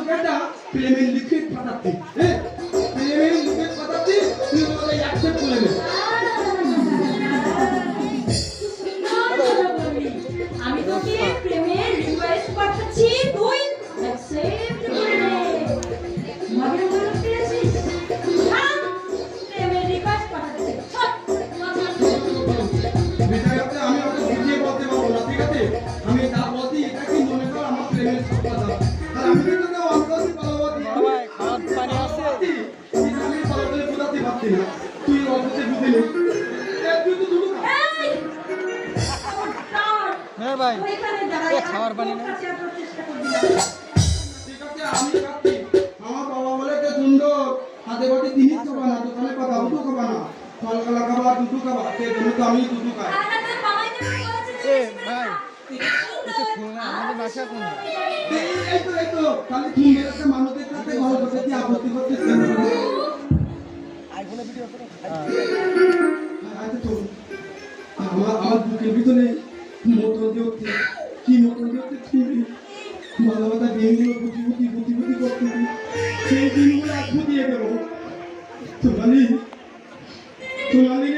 তোকে একটা প্রেমের লিখিত পাঠাচ্ছি, হ্যাঁ প্রেমের লিখিত পাঠাচ্ছি, তুই ওটা অ্যাকসেপ্ট করে নে। আমি তোকে প্রেমের রিকোয়েস্ট পাঠাচ্ছি, তুই অ্যাকসেপ্ট করে নে। মনে মনে পেয়েছিস? হ্যাঁ, প্রেমের রিকোয়েস্ট পাঠাচ্ছি। বিষয়টাতে আমি ওকে বুঝিয়ে বলতে পারবো না, ঠিক আছে? আমি যা বলছি এটা কি মনে কর আমার প্রেমের সত্যতা। আর আমি তো তোকে অন্তরই ভালোবাসি। ভাই খাওয়ার পানি আছে? কিন্তু আমি ভালো করে বোঝাতে পারছি না। তুই অন্তরে বুঝে নে। তুই তো দুটো খা। এই! হ্যাঁ ভাই ওইখানে দাঁড়ায় খাওয়ার পানি না? চেষ্টা করবি না। ঠিক আছে আমি খাচ্ছি। আমার বাবা বলে যে সুন্দর হাতে বাটি জিনিস খাবা না, দোকানে কথা দুটো খাবা না, ফল কলা খাবা দুটো খাবা, সেই জন্য তো আমি দুটো খাই। আর না তোর বাবাই তো বলেছে যে এ বেশি করে ভাই খা। এটা খুলনা আমাদের বাসা কোনটা? এই তো তাহলে সুন্দর একটা মানুষের সাথে ভালো করতে কি আপত্তি করছিস কেন? আইফোনে ভিডিও করে আচ্ছা চল। আমার বুকের ভিতরে মোটর দিয়ে উঠছে, কি মোটর দিয়ে উঠছে ঠিক মাথা মাথা দিনগুলো বুদ্ধি করতেছি, সেই দিনগুলো এক বুঝিয়ে দেবো। সোনালি সোনালি